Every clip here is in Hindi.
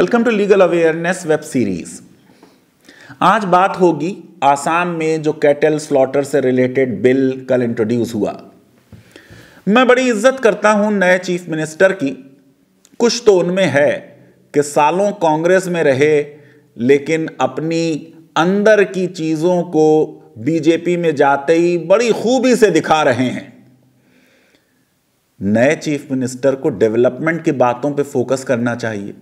Welcome to legal awareness web series. आज बात होगी आसाम में जो कैटल स्लॉटर से रिलेटेड बिल कल इंट्रोड्यूस हुआ। मैं बड़ी इज्जत करता हूं नए चीफ मिनिस्टर की। कुछ तो उनमें है कि सालों कांग्रेस में रहे लेकिन अपनी अंदर की चीजों को बीजेपी में जाते ही बड़ी खूबी से दिखा रहे हैं। नए चीफ मिनिस्टर को डेवलपमेंट की बातों पे फोकस करना चाहिए।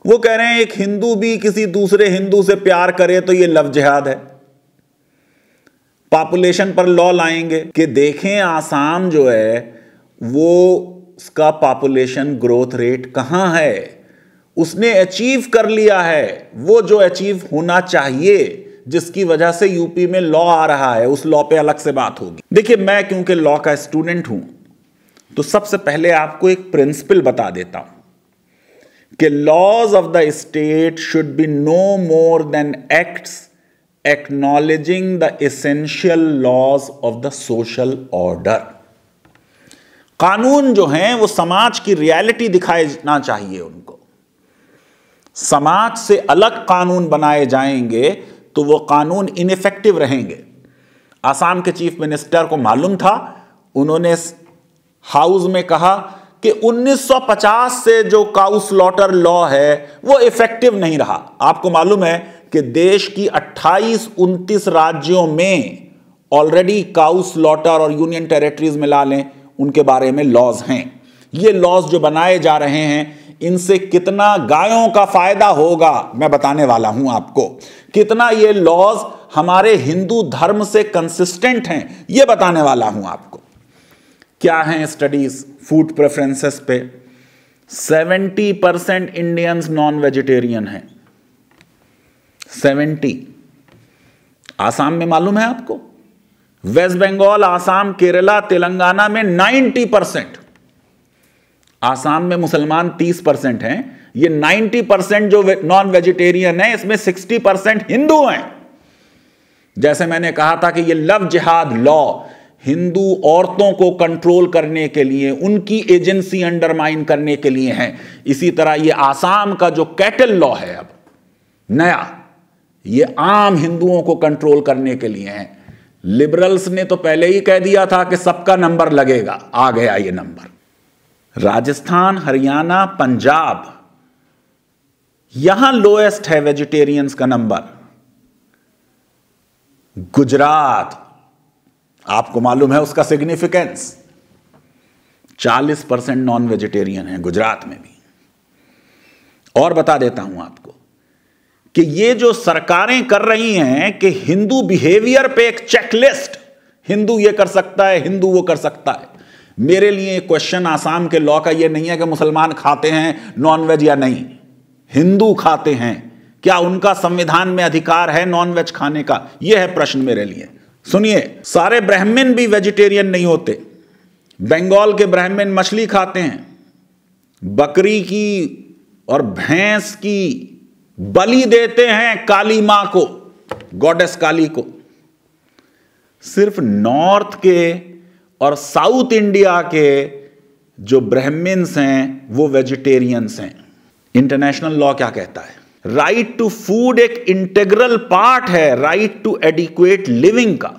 वो कह रहे हैं एक हिंदू भी किसी दूसरे हिंदू से प्यार करे तो ये लव जिहाद है। पॉपुलेशन पर लॉ लाएंगे कि देखें आसाम जो है वो उसका पॉपुलेशन ग्रोथ रेट कहां है, उसने अचीव कर लिया है वो जो अचीव होना चाहिए, जिसकी वजह से यूपी में लॉ आ रहा है। उस लॉ पे अलग से बात होगी। देखिए, मैं क्योंकि लॉ का स्टूडेंट हूं तो सबसे पहले आपको एक प्रिंसिपल बता देता हूं कि laws of the state should be no more than acts acknowledging the essential laws of the social order. कानून जो हैं वो समाज की रियलिटी दिखाना चाहिए उनको। समाज से अलग कानून बनाए जाएंगे तो वो कानून इनइफेक्टिव रहेंगे। आसाम के चीफ मिनिस्टर को मालूम था, उन्होंने हाउस में कहा कि 1950 से जो काउ स्लॉटर लॉ है वो इफेक्टिव नहीं रहा। आपको मालूम है कि देश की 28-29 राज्यों में ऑलरेडी काउ स्लॉटर और यूनियन टेरिटरीज मिला लें, उनके बारे में लॉज हैं। ये लॉज जो बनाए जा रहे हैं इनसे कितना गायों का फायदा होगा मैं बताने वाला हूं आपको। कितना ये लॉज हमारे हिंदू धर्म से कंसिस्टेंट हैं ये बताने वाला हूं आपको। क्या हैं स्टडीज फूड प्रेफरेंसेस पे? 70% इंडियंस नॉन वेजिटेरियन हैं। 70। आसाम में मालूम है आपको, वेस्ट बंगाल, आसाम, केरला, तेलंगाना में 90%। आसाम में मुसलमान 30% हैं। ये 90% जो नॉन वेजिटेरियन है इसमें 60% हिंदू हैं। जैसे मैंने कहा था कि ये लव जिहाद लॉ हिंदू औरतों को कंट्रोल करने के लिए, उनकी एजेंसी अंडरमाइन करने के लिए है। इसी तरह ये आसाम का जो कैटल लॉ है अब नया, ये आम हिंदुओं को कंट्रोल करने के लिए है। लिबरल्स ने तो पहले ही कह दिया था कि सबका नंबर लगेगा, आ गया ये नंबर। राजस्थान, हरियाणा, पंजाब, यहां लोएस्ट है वेजिटेरियंस का नंबर। गुजरात, आपको मालूम है उसका सिग्निफिकेंस, 40% नॉन वेजिटेरियन है गुजरात में भी। और बता देता हूं आपको कि ये जो सरकारें कर रही हैं कि हिंदू बिहेवियर पे एक चेकलिस्ट, हिंदू ये कर सकता है, हिंदू वो कर सकता है। मेरे लिए क्वेश्चन आसाम के लॉ का ये नहीं है कि मुसलमान खाते हैं नॉन वेज या नहीं, हिंदू खाते हैं, क्या उनका संविधान में अधिकार है नॉन वेज खाने का? यह है प्रश्न मेरे लिए। सुनिए, सारे ब्राह्मण भी वेजिटेरियन नहीं होते। बंगाल के ब्राह्मण मछली खाते हैं, बकरी की और भैंस की बलि देते हैं काली मां को, गॉडेस काली को। सिर्फ नॉर्थ के और साउथ इंडिया के जो ब्राह्मण्स हैं वो वेजिटेरियंस हैं। इंटरनेशनल लॉ क्या कहता है? राइट टू फूड एक इंटीग्रल पार्ट है राइट टू एडिक्वेट लिविंग का।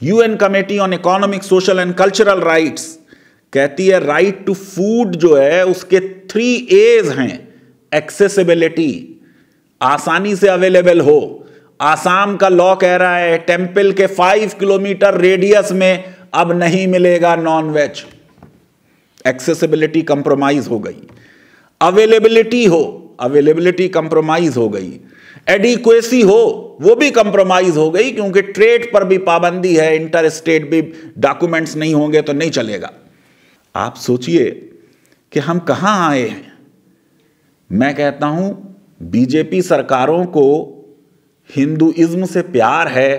UN committee on economic, social and cultural rights कहती है राइट टू फूड जो है उसके 3 A's हैं। एक्सेसिबिलिटी, आसानी से अवेलेबल हो। आसाम का लॉ कह रहा है टेंपल के 5 किलोमीटर रेडियस में अब नहीं मिलेगा नॉन वेज। एक्सेसिबिलिटी कंप्रोमाइज हो गई। अवेलेबिलिटी हो, अवेलेबिलिटी कंप्रोमाइज हो गई। एडिक्वेसी हो, वो भी कंप्रोमाइज हो गई क्योंकि ट्रेड पर भी पाबंदी है, इंटर स्टेट भी डॉक्यूमेंट्स नहीं होंगे तो नहीं चलेगा। आप सोचिए कि हम कहां आए हैं। मैं कहता हूं बीजेपी सरकारों को हिंदुइज्म से प्यार है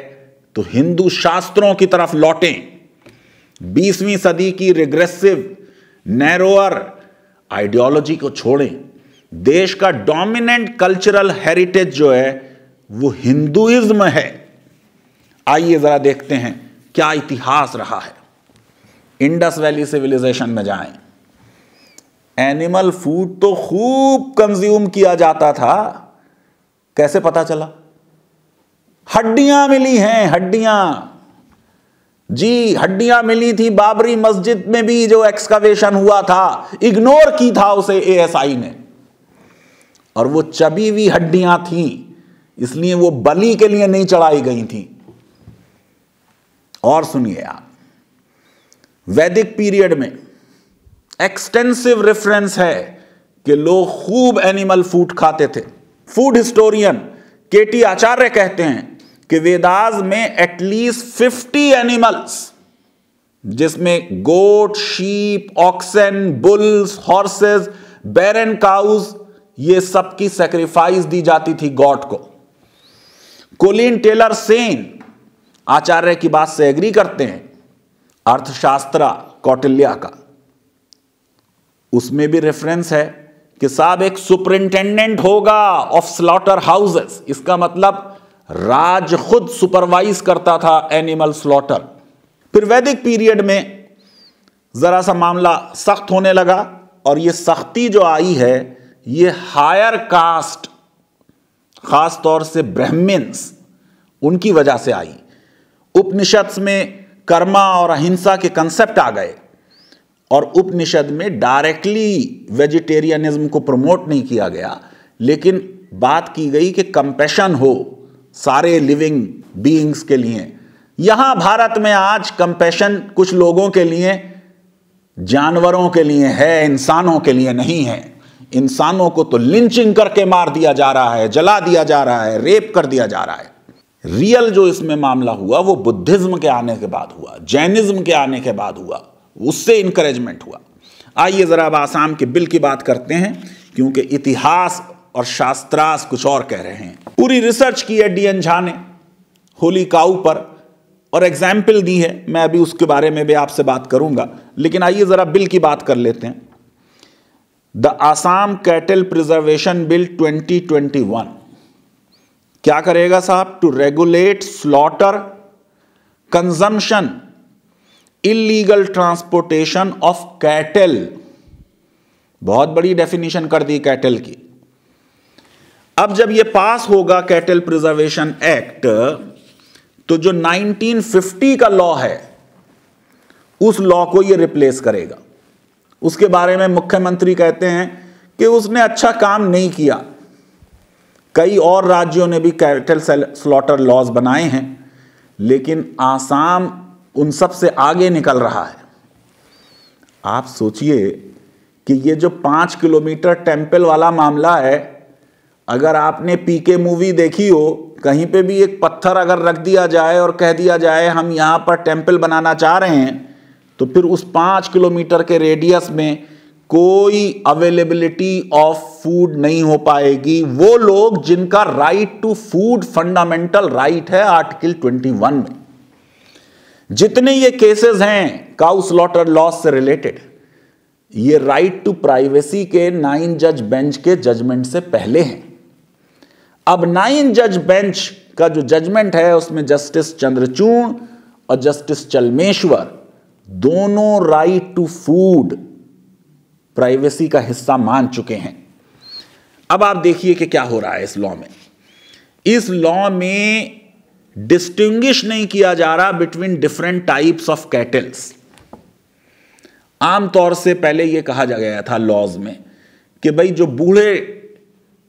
तो हिंदू शास्त्रों की तरफ लौटें। 20वीं सदी की रिग्रेसिव नैरोअर आइडियोलॉजी को छोड़ें। देश का डोमिनेंट कल्चरल हेरिटेज जो है वो हिंदुइज्म है। आइए जरा देखते हैं क्या इतिहास रहा है। इंडस वैली सिविलाइजेशन में जाएं, एनिमल फूड तो खूब कंज्यूम किया जाता था। कैसे पता चला? हड्डियां मिली हैं, हड्डियां जी, हड्डियां मिली थी बाबरी मस्जिद में भी, जो एक्सकवेशन हुआ था, इग्नोर की था उसे एएसआई ने, और वो चबी हुई हड्डियां थी, इसलिए वो बलि के लिए नहीं चढ़ाई गई थी। और सुनिए आप, वैदिक पीरियड में एक्सटेंसिव रेफरेंस है कि लोग खूब एनिमल फूड खाते थे। फूड हिस्टोरियन केटी आचार्य कहते हैं कि वेदास में एटलीस्ट 50 एनिमल्स, जिसमें गोट, शीप, ऑक्सन, बुल्स, हॉर्सेस, बैरन काउज, ये सब की सैक्रिफाइस दी जाती थी गॉड को। कोलिन टेलर सेन आचार्य की बात से एग्री करते हैं, अर्थशास्त्र कौटिल्य का, उसमें भी रेफरेंस है कि साहब एक सुपरिंटेंडेंट होगा ऑफ स्लॉटर हाउसेस। इसका मतलब राज खुद सुपरवाइज करता था एनिमल स्लॉटर। फिर वैदिक पीरियड में जरा सा मामला सख्त होने लगा, और ये सख्ती जो आई है ये हायर कास्ट, खास तौर से ब्राह्मण्स, उनकी वजह से आई। उपनिषद में कर्मा और अहिंसा के कंसेप्ट आ गए, और उपनिषद में डायरेक्टली वेजिटेरियनिज्म को प्रमोट नहीं किया गया, लेकिन बात की गई कि कंपैशन हो सारे लिविंग बीइंग्स के लिए। यहां भारत में आज कंपैशन कुछ लोगों के लिए, जानवरों के लिए है, इंसानों के लिए नहीं है। इंसानों को तो लिंचिंग करके मार दिया जा रहा है, जला दिया जा रहा है, रेप कर दिया जा रहा है। रियल जो इसमें मामला हुआ वो बुद्धिज्म के आने के बाद हुआ, जैनिज्म के आने के बाद हुआ, उससे इंकरेजमेंट हुआ। आइए जरा अब आसाम के बिल की बात करते हैं, क्योंकि इतिहास और शास्त्रास कुछ और कह रहे हैं। पूरी रिसर्च की है डीएन झा ने होली काऊ पर, और एग्जाम्पल दी है, मैं अभी उसके बारे में भी आपसे बात करूंगा, लेकिन आइए जरा बिल की बात कर लेते हैं। The Assam cattle preservation bill 2021 क्या करेगा साहब? To regulate slaughter, consumption, illegal transportation of cattle. बहुत बड़ी डेफिनेशन कर दी कैटल की। अब जब यह पास होगा कैटल प्रिजर्वेशन एक्ट, तो जो 1950 का लॉ है उस लॉ को यह रिप्लेस करेगा। उसके बारे में मुख्यमंत्री कहते हैं कि उसने अच्छा काम नहीं किया। कई और राज्यों ने भी कैटल स्लॉटर लॉज बनाए हैं, लेकिन आसाम उन सब से आगे निकल रहा है। आप सोचिए कि ये जो 5 किलोमीटर टेंपल वाला मामला है, अगर आपने पीके मूवी देखी हो, कहीं पे भी एक पत्थर अगर रख दिया जाए और कह दिया जाए हम यहां पर टेंपल बनाना चाह रहे हैं, तो फिर उस 5 किलोमीटर के रेडियस में कोई अवेलेबिलिटी ऑफ फूड नहीं हो पाएगी। वो लोग जिनका right to food fundamental right है आर्टिकल 21 में। जितने ये केसेस हैं काउ स्लॉटर लॉज से रिलेटेड, ये राइट टू प्राइवेसी के 9 जज बेंच के जजमेंट से पहले हैं। अब 9 जज बेंच का जो जजमेंट है उसमें जस्टिस चंद्रचूड़ और जस्टिस चलमेश्वर दोनों राइट टू फूड प्राइवेसी का हिस्सा मान चुके हैं। अब आप देखिए कि क्या हो रहा है इस लॉ में। इस लॉ में डिस्टिंग्विश नहीं किया जा रहा between different types of kettles. आमतौर से पहले यह कहा जा गया था लॉज में कि भाई जो बूढ़े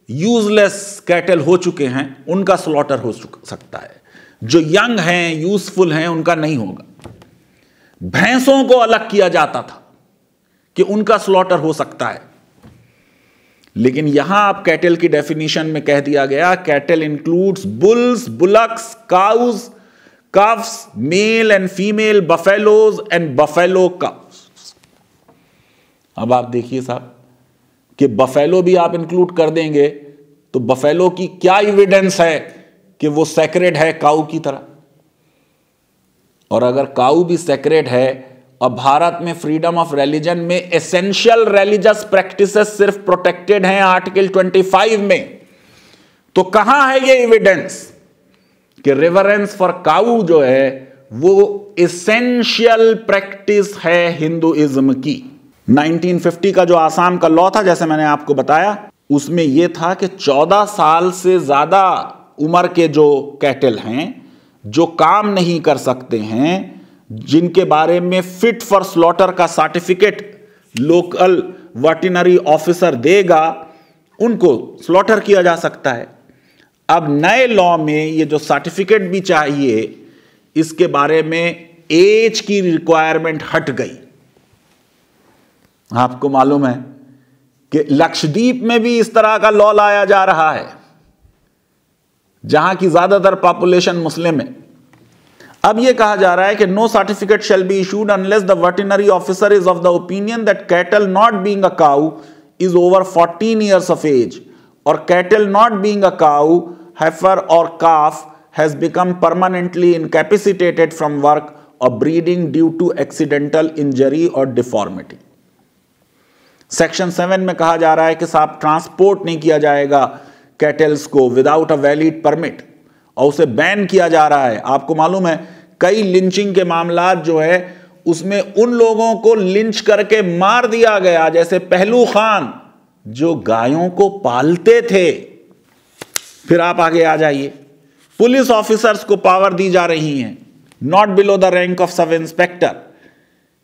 यूजलेस कैटल हो चुके हैं उनका स्लॉटर हो सकता है, जो यंग हैं यूजफुल हैं उनका नहीं होगा। भैंसों को अलग किया जाता था कि उनका स्लॉटर हो सकता है, लेकिन यहां आप कैटल की डेफिनेशन में कह दिया गया cattle includes bulls, bullocks, cows, calves, male and female buffaloes and buffalo calves. अब आप देखिए साहब कि बफेलो भी आप इंक्लूड कर देंगे तो बफेलो की क्या एविडेंस है कि वो सैक्रेड है काऊ की तरह। और अगर काऊ भी सैक्रेड है और भारत में फ्रीडम ऑफ रिलीजन में एसेंशियल रिलीजियस प्रैक्टिसेस सिर्फ प्रोटेक्टेड हैं आर्टिकल 25 में, तो कहां है ये एविडेंस कि रेवरेंस फॉर काऊ जो है वो एसेंशियल प्रैक्टिस है हिंदुइज्म की। 1950 का जो आसाम का लॉ था, जैसे मैंने आपको बताया, उसमें यह था कि 14 साल से ज्यादा उम्र के जो कैटल हैं, जो काम नहीं कर सकते हैं, जिनके बारे में फिट फॉर स्लॉटर का सर्टिफिकेट लोकल वेटरनरी ऑफिसर देगा, उनको स्लॉटर किया जा सकता है। अब नए लॉ में ये जो सर्टिफिकेट भी चाहिए, इसके बारे में एज की रिक्वायरमेंट हट गई। आपको मालूम है कि लक्षद्वीप में भी इस तरह का लॉ लाया जा रहा है, जहां की ज्यादातर पॉपुलेशन मुस्लिम है। अब यह कहा जा रहा है कि no certificate shall be issued unless the veterinary officer is of the opinion that cattle not being a cow is over 14 years of age, or cattle not being a cow, heifer or calf has become permanently incapacitated from work or breeding due to accidental injury or deformity. Section 7 में कहा जा रहा है कि साहब ट्रांसपोर्ट नहीं किया जाएगा कैटल्स को विदाउट अ वैलिड परमिट, और उसे बैन किया जा रहा है। आपको मालूम है कई लिंचिंग के मामला जो है उसमें उन लोगों को लिंच करके मार दिया गया, जैसे पहलू खान जो गायों को पालते थे। फिर आप आगे आ जाइए, पुलिस ऑफिसर्स को पावर दी जा रही है not below the rank of sub inspector,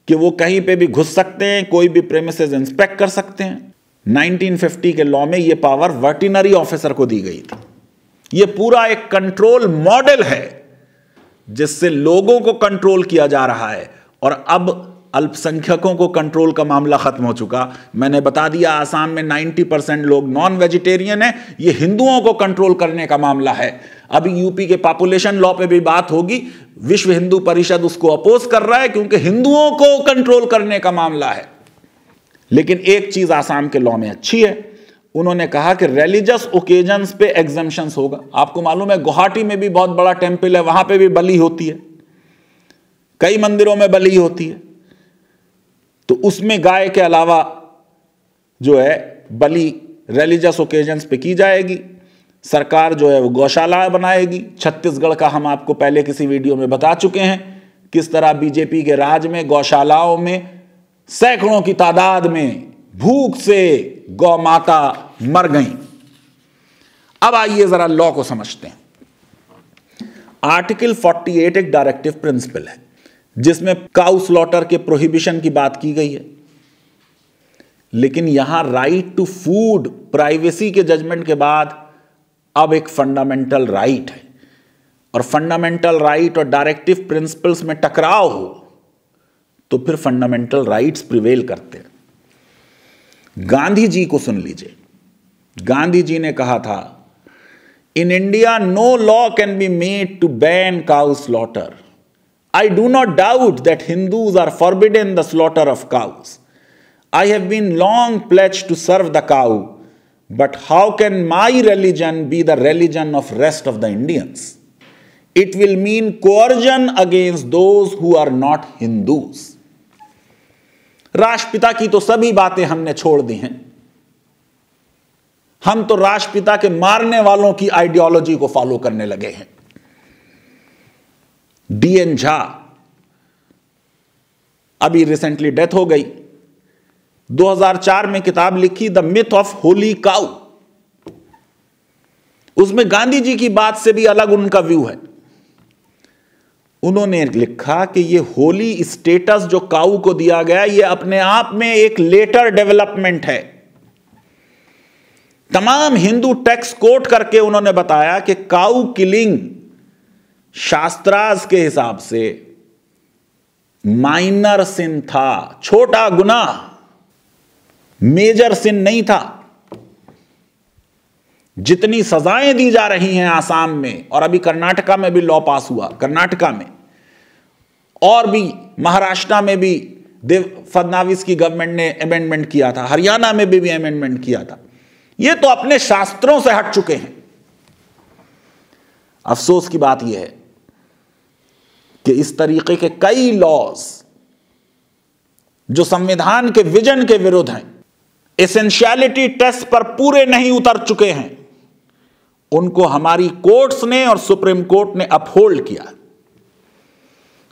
कि वो कहीं पे भी घुस सकते हैं, कोई भी प्रेमिसेस इंस्पेक्ट कर सकते हैं। 1950 के लॉ में ये पावर वेटरनरी ऑफिसर को दी गई थी। ये पूरा एक कंट्रोल मॉडल है जिससे लोगों को कंट्रोल किया जा रहा है, और अब अल्पसंख्यकों को कंट्रोल का मामला खत्म हो चुका। मैंने बता दिया आसाम में 90% लोग नॉन वेजिटेरियन है, ये हिंदुओं को कंट्रोल करने का मामला है। अभी यूपी के पॉपुलेशन लॉ पे भी बात होगी, विश्व हिंदू परिषद उसको अपोज कर रहा है क्योंकि हिंदुओं को कंट्रोल करने का मामला है। लेकिन एक चीज आसाम के लॉ में अच्छी है, उन्होंने कहा कि रिलीजियस ओकेजन्स पे एग्जम्पशंस होगा। आपको मालूम है गुवाहाटी में भी बहुत बड़ा टेंपल है, वहां पे भी बलि होती है, कई मंदिरों में बलि होती है, तो उसमें गाय के अलावा जो है बलि रिलीजियस ओकेजन्स पे की जाएगी। सरकार जो है वो गौशाला बनाएगी। छत्तीसगढ़ का हम आपको पहले किसी वीडियो में बता चुके हैं किस तरह बीजेपी के राज में गौशालाओं में सैकड़ों की तादाद में भूख से गौ माता मर गई। अब आइए जरा लॉ को समझते हैं। आर्टिकल 48 एक डायरेक्टिव प्रिंसिपल है जिसमें काउ स्लॉटर के प्रोहिबिशन की बात की गई है, लेकिन यहां राइट टू फूड प्राइवेसी के जजमेंट के बाद अब एक फंडामेंटल राइट है, और फंडामेंटल राइट और डायरेक्टिव प्रिंसिपल्स में टकराव हो तो फिर फंडामेंटल राइट्स प्रिवेल करते हैं। गांधी जी को सुन लीजिए। गांधी जी ने कहा था, in India no law can be made to ban cow slaughter. I do not doubt that Hindus are forbidden the slaughter of cows. I have been long pledged to serve the cow, but how can my religion be the religion of rest of the Indians? It will mean coercion against those who are not Hindus. राष्ट्रपिता की तो सभी बातें हमने छोड़ दी हैं। हम तो राष्ट्रपिता के मारने वालों की आइडियोलॉजी को फॉलो करने लगे हैं। डीएन झा, अभी रिसेंटली डेथ हो गई, 2004 में किताब लिखी the myth of Holi cow. उसमें गांधी जी की बात से भी अलग उनका व्यू है। उन्होंने लिखा कि ये होली स्टेटस जो काउ को दिया गया, ये अपने आप में एक लेटर डेवलपमेंट है। तमाम हिंदू टेक्स्ट कोट करके उन्होंने बताया कि काउ किलिंग शास्त्रार्थ के हिसाब से माइनर सिन था, छोटा गुनाह, मेजर सिन नहीं था। जितनी सजाएं दी जा रही हैं आसाम में, और अभी कर्नाटका में भी लॉ पास हुआ, कर्नाटका में और भी महाराष्ट्र में भी फडणवीस की गवर्नमेंट ने अमेंडमेंट किया था, हरियाणा में भी अमेंडमेंट किया था। ये तो अपने शास्त्रों से हट चुके हैं। अफसोस की बात यह है कि इस तरीके के कई लॉज जो संविधान के विजन के विरुद्ध हैं, एसेंशियलिटी टेस्ट पर पूरे नहीं उतर चुके हैं, उनको हमारी कोर्ट्स ने और सुप्रीम कोर्ट ने अपहोल्ड किया,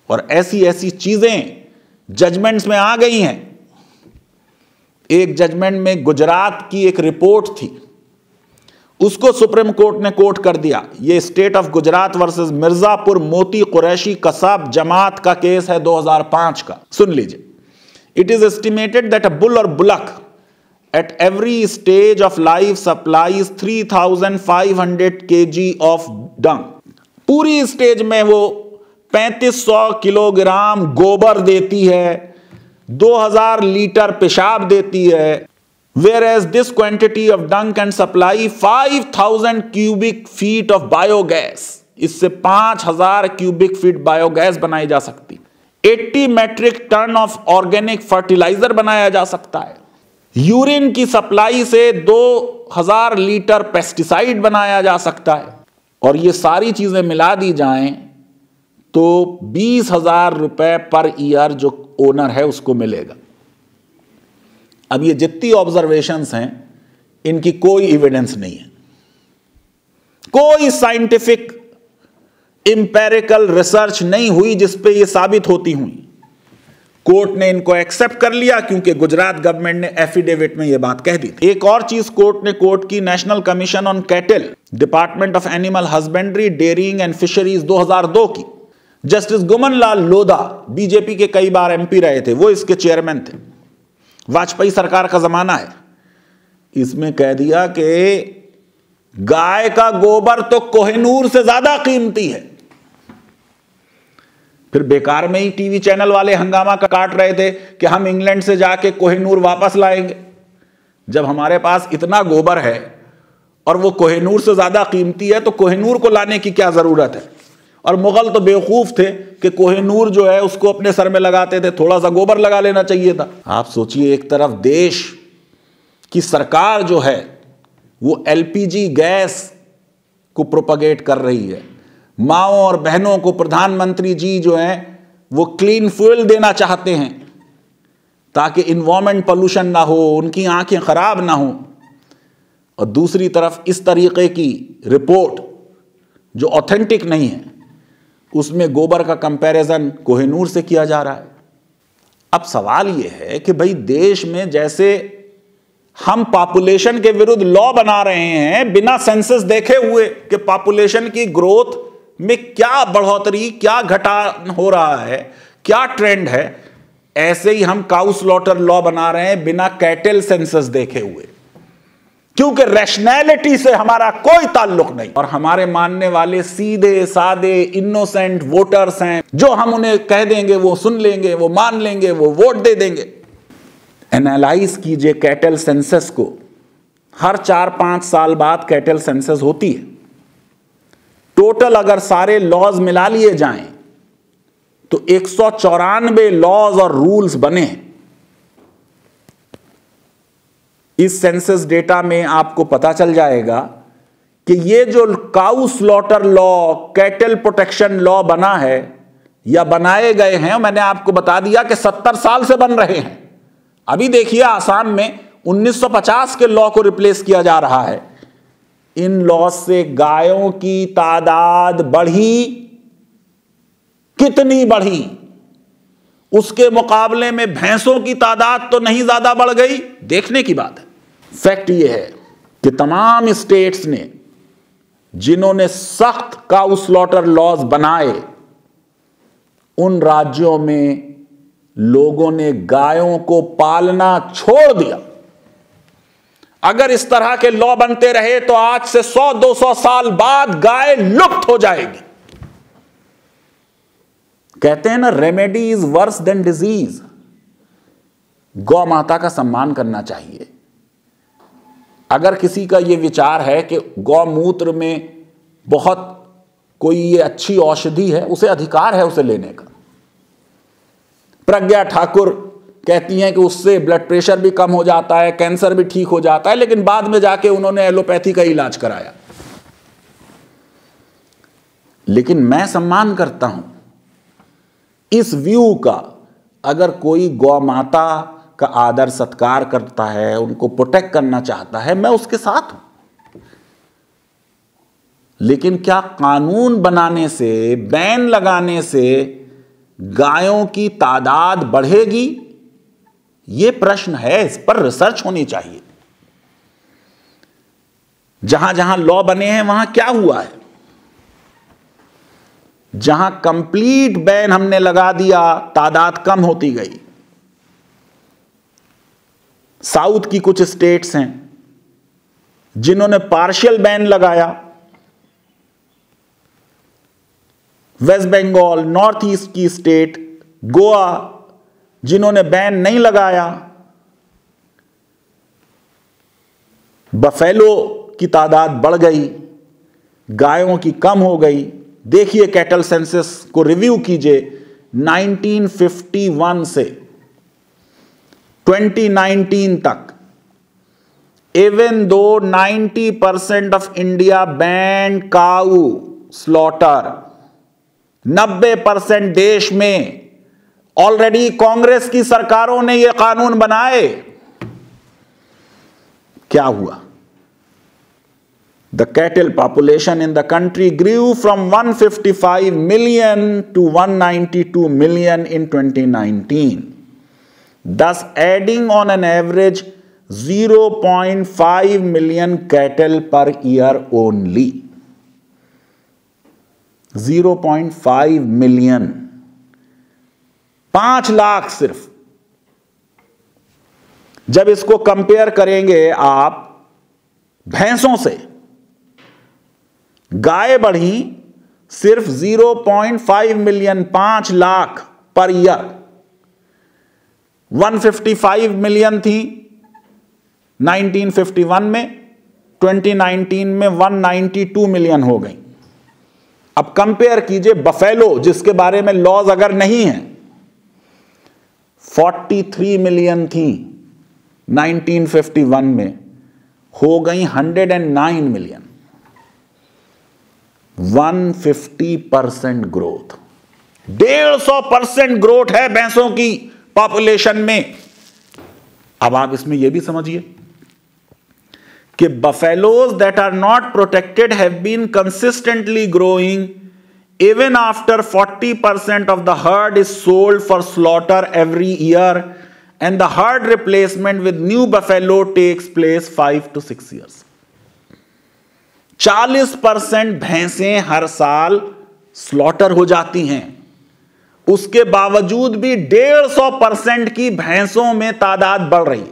और ऐसी ऐसी चीजें जजमेंट्स में आ गई हैं एक जजमेंट में गुजरात की एक रिपोर्ट थी, उसको सुप्रीम कोर्ट ने कोट कर दिया। ये state of Gujarat versus Mirzapur मोती कुरैशी कसाब जमात का केस है 2005 का। सुन लीजिए। It is estimated that a bull और bullock at every stage of life supplies 3500 kg of dung। पूरी स्टेज में वो 3500 किलोग्राम गोबर देती है, 2000 लीटर पेशाब देती है। whereas this quantity of dung can supply 5000 cubic feet of biogas। इससे 5000 क्यूबिक फीट बायोगैस बनाई जा सकती, 80 metric ton of organic fertiliser बनाया जा सकता है, यूरिन की सप्लाई से 2000 लीटर पेस्टिसाइड बनाया जा सकता है। और ये सारी चीजें मिला दी जाएं तो 20,000 रुपए पर ईयर जो ओनर है उसको मिलेगा। अब ये जितनी ऑब्जर्वेशंस हैं इनकी कोई एविडेंस नहीं है, कोई साइंटिफिक इंपेरिकल रिसर्च नहीं हुई जिस पे ये साबित होती हुई। कोर्ट ने इनको एक्सेप्ट कर लिया क्योंकि गुजरात गवर्नमेंट ने एफिडेविट में यह बात कह दी थी। एक और चीज कोर्ट ने कोट की, national commission on cattle, department of animal husbandry, dairying and fisheries 2002 की। जस्टिस गुमन लाल लोधा बीजेपी के कई बार एमपी रहे थे, वो इसके चेयरमैन थे, वाजपेयी सरकार का जमाना है। इसमें कह दिया कि गाय का गोबर तो कोहिनूर से ज्यादा कीमती है। फिर बेकार में ही टीवी चैनल वाले हंगामा काट रहे थे कि हम इंग्लैंड से जाके कोहिनूर वापस लाएंगे। जब हमारे पास इतना गोबर है और वो कोहिनूर से ज्यादा कीमती है तो कोहिनूर को लाने की क्या जरूरत है। और मुगल तो बेवकूफ थे कि कोहिनूर जो है उसको अपने सर में लगाते थे, थोड़ा सा गोबर लगा लेना चाहिए था। आप सोचिए, एक तरफ देश की सरकार जो है वो एलपीजी गैस को प्रोपगेट कर रही है, माओं और बहनों को प्रधानमंत्री जी जो हैं वो क्लीन फ्यूल देना चाहते हैं ताकि इन्वायरमेंट पोल्यूशन ना हो, उनकी आंखें खराब ना हो। और दूसरी तरफ इस तरीके की रिपोर्ट जो ऑथेंटिक नहीं है उसमें गोबर का कंपैरिजन कोहिनूर से किया जा रहा है। अब सवाल यह है कि भाई देश में जैसे हम पॉपुलेशन के विरुद्ध लॉ बना रहे हैं बिना सेंसस देखे हुए कि पॉपुलेशन की ग्रोथ में क्या बढ़ोतरी क्या घटा हो रहा है, क्या ट्रेंड है, ऐसे ही हम काउ स्लॉटर लॉ बना रहे हैं बिना कैटल सेंसस देखे हुए, क्योंकि रैशनैलिटी से हमारा कोई ताल्लुक नहीं। और हमारे मानने वाले सीधे सादे इनोसेंट वोटर्स हैं, जो हम उन्हें कह देंगे वो सुन लेंगे, वो मान लेंगे, वो वोट दे देंगे। एनालाइज कीजिए कैटल सेंसस को, हर 4-5 साल बाद कैटल सेंसस होती है। टोटल अगर सारे लॉज मिला लिए जाएं तो 194 लॉज और रूल्स बने हैं। इस सेंसस डेटा में आपको पता चल जाएगा कि ये जो cow slaughter law, cattle protection law बना है या बनाए गए हैं, मैंने आपको बता दिया कि 70 साल से बन रहे हैं। अभी देखिए आसाम में 1950 के लॉ को रिप्लेस किया जा रहा है। इन लॉ से गायों की तादाद बढ़ी, कितनी बढ़ी? उसके मुकाबले में भैंसों की तादाद तो नहीं ज्यादा बढ़ गई, देखने की बात है। फैक्ट यह है कि तमाम स्टेट्स ने जिन्होंने सख्त काउ स्लॉटर लॉज बनाए, उन राज्यों में लोगों ने गायों को पालना छोड़ दिया। अगर इस तरह के लॉ बनते रहे तो आज से 100-200 साल बाद गाय लुप्त हो जाएगी। कहते हैं ना, remedy is worse than disease. गौ माता का सम्मान करना चाहिए। अगर किसी का यह विचार है कि गौमूत्र में बहुत कोई ये अच्छी औषधि है, उसे अधिकार है उसे लेने का। प्रज्ञा ठाकुर कहती हैं कि उससे ब्लड प्रेशर भी कम हो जाता है, कैंसर भी ठीक हो जाता है, लेकिन बाद में जाके उन्होंने एलोपैथी का इलाज कराया। लेकिन मैं सम्मान करता हूं इस व्यू का। अगर कोई गौ माता का आदर सत्कार करता है, उनको प्रोटेक्ट करना चाहता है, मैं उसके साथ हूं। लेकिन क्या कानून बनाने से, बैन लगाने से गायों की तादाद बढ़ेगी यह प्रश्न है, इस पर रिसर्च होनी चाहिए। जहां जहां लॉ बने हैं वहां क्या हुआ है? जहां कंप्लीट बैन हमने लगा दिया, तादाद कम होती गई। साउथ की कुछ स्टेट्स हैं जिन्होंने पार्शियल बैन लगाया, वेस्ट बंगाल, नॉर्थ ईस्ट की स्टेट, गोवा जिन्होंने बैन नहीं लगाया। बफेलो की तादाद बढ़ गई, गायों की कम हो गई। देखिए कैटल सेंसस को रिव्यू कीजिए, 1951 से 2019 तक, even though 90% of India ban cow slaughter, 90% देश में ऑलरेडी कांग्रेस की सरकारों ने यह कानून बनाए। क्या हुआ? The cattle population in the country grew from 155 million to 192 million in 2019, thus adding on an average 0.5 million cattle per year only. 0.5 million, 5 lakh सिर्फ। जब इसको कंपेयर करेंगे आप भैंसों से, गाय बढ़ी सिर्फ 0.5 million, 5 lakh per year. 155 million थी 1951 में, 2019 में 192 मिलियन हो गई। अब कंपेयर कीजिए बफेलो, जिसके बारे में लॉज अगर नहीं है, 43 मिलियन थी 1951 में, हो गई 109 मिलियन। 150% ग्रोथ, 150% ग्रोथ है भैंसों की पॉपुलेशन में। अब आप इसमें यह भी समझिए कि buffaloes that are not protected have been consistently growing even after 40% of the herd is sold for slaughter every year and the herd replacement with new buffalo takes place 5 to 6 years। 40% भैंसें हर साल स्लॉटर हो जाती हैं, उसके बावजूद भी 150% की भैंसों में तादाद बढ़ रही है।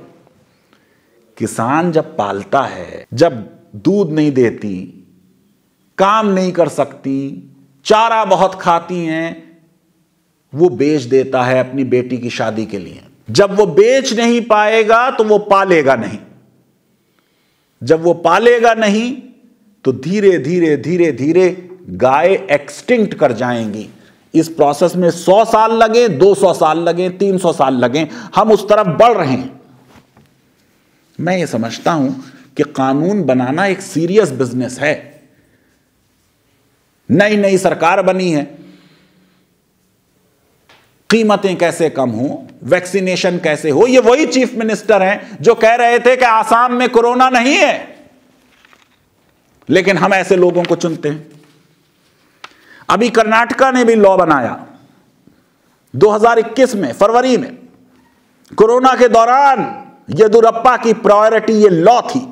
किसान जब पालता है, जब दूध नहीं देती, काम नहीं कर सकती, चारा बहुत खाती हैं, वो बेच देता है अपनी बेटी की शादी के लिए। जब वो बेच नहीं पाएगा तो वो पालेगा नहीं, जब वो पालेगा नहीं तो धीरे धीरे धीरे धीरे गाय एक्सटिंक्ट कर जाएंगी। इस प्रोसेस में 100 साल लगे, 200 साल लगे, 300 साल लगे, हम उस तरफ बढ़ रहे हैं। मैं ये समझता हूं कि कानून बनाना एक सीरियस बिजनेस है। नई नई सरकार बनी है, कीमतें कैसे कम हो, वैक्सीनेशन कैसे हो। ये वही चीफ मिनिस्टर हैं जो कह रहे थे कि आसाम में कोरोना नहीं है, लेकिन हम ऐसे लोगों को चुनते हैं। अभी कर्नाटका ने भी लॉ बनाया 2021 में, फरवरी में, कोरोना के दौरान येदियुरप्पा की प्रायोरिटी ये लॉ थी।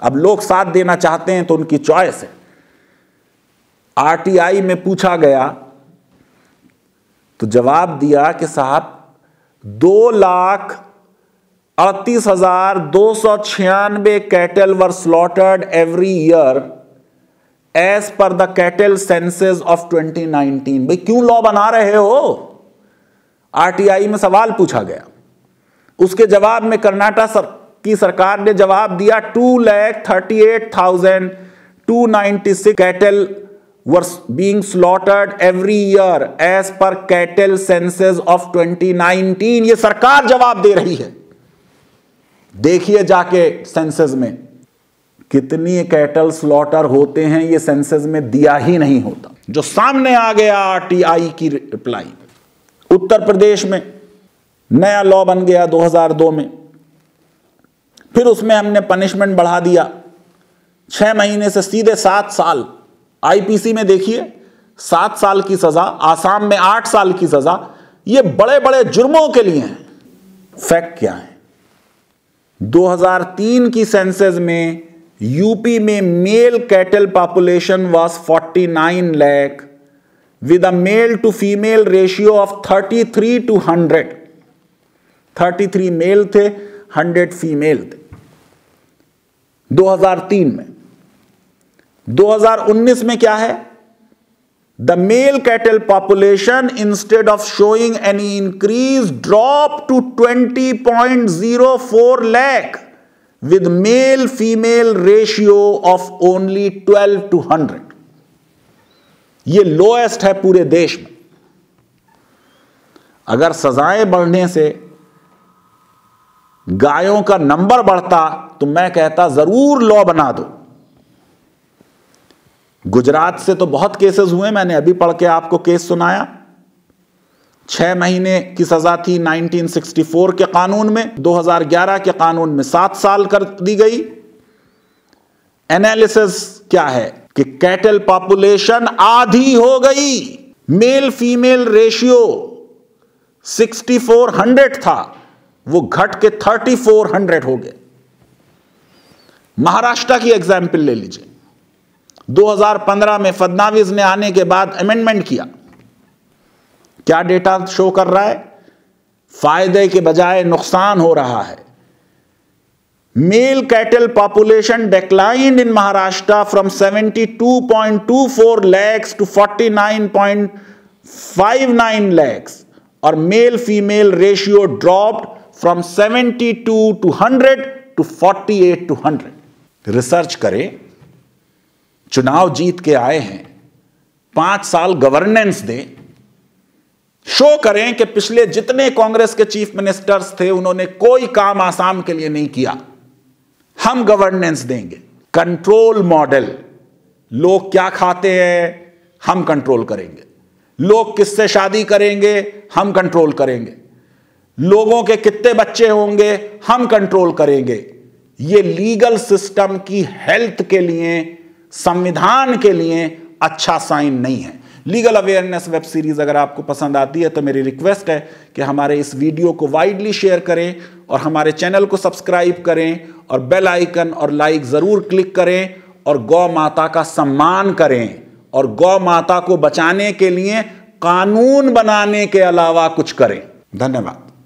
अब लोग साथ देना चाहते हैं तो उनकी चॉइस है। आरटीआई में पूछा गया तो जवाब दिया कि साहब 2,38,296 cattle were slaughtered every year as per the cattle census of 2019। भाई क्यों लॉ बना रहे हो? आरटीआई में सवाल पूछा गया। उसके जवाब में कर्नाटक की सरकार ने जवाब दिया 2,38,296 cattle were being slaughtered every year as per cattle census of 2019। ये सरकार जवाब दे रही है। देखिए जाके सेंसस में कितनी कैटल स्लॉटर होते हैं, ये सेंसस में दिया ही नहीं होता। जो सामने आ गया आरटीआई की रिप्लाई। उत्तर प्रदेश में नया लॉ बन गया 2002 में, फिर उसमें हमने पनिशमेंट बढ़ा दिया 6 महीने से सीधे 7 साल। आईपीसी में देखिए 7 साल की सजा, आसाम में 8 साल की सजा। ये बड़े बड़े जुर्मों के लिए हैं। फैक्ट क्या है? 2003 की सेंसस में यूपी में male cattle population was 49 lakh with a male to female ratio of 33 to 100. 33 mail थे, 100 फीमेल थे 2003 में। 2019 में क्या है? The male cattle population instead of showing any increase dropped to 20.04 lakh with male female ratio of only 12 to 100. ये लोएस्ट है पूरे देश में। अगर सजाएं बढ़ने से गायों का नंबर बढ़ता तो मैं कहता जरूर लॉ बना दो। गुजरात से तो बहुत केसेस हुए, मैंने अभी पढ़ के आपको केस सुनाया। 6 महीने की सजा थी 1964 के कानून में, 2011 के कानून में 7 साल कर दी गई। एनालिसिस क्या है कि कैटल पॉपुलेशन आधी हो गई, मेल फीमेल रेशियो 6400 था, वो घट के 3400 हो गए। महाराष्ट्र की एग्जाम्पल ले लीजिए। 2015 में फडणवीस ने आने के बाद अमेंडमेंट किया। क्या डेटा शो कर रहा है? फायदे के बजाय नुकसान हो रहा है। Male cattle population declined in Maharashtra from 72.24 lakhs to 49.59 lakhs और male female ratio dropped from 72 to 100 to 48 to 100. Research करें, चुनाव जीत के आए हैं, 5 साल गवर्नेंस दें, शो करें कि पिछले जितने कांग्रेस के चीफ मिनिस्टर्स थे उन्होंने कोई काम आसाम के लिए नहीं किया। हम गवर्नेंस देंगे, कंट्रोल मॉडल। लोग क्या खाते हैं हम कंट्रोल करेंगे, लोग किससे शादी करेंगे हम कंट्रोल करेंगे, लोगों के कितने बच्चे होंगे हम कंट्रोल करेंगे। ये लीगल सिस्टम की हेल्थ के लिए, संविधान के लिए अच्छा साइन नहीं है। लीगल अवेयरनेस वेब सीरीज अगर आपको पसंद आती है तो मेरी रिक्वेस्ट है कि हमारे इस वीडियो को वाइडली शेयर करें और हमारे चैनल को सब्सक्राइब करें और बेल आइकन और लाइक जरूर क्लिक करें और गौ माता का सम्मान करें और गौ माता को बचाने के लिए कानून बनाने के अलावा कुछ करें। धन्यवाद।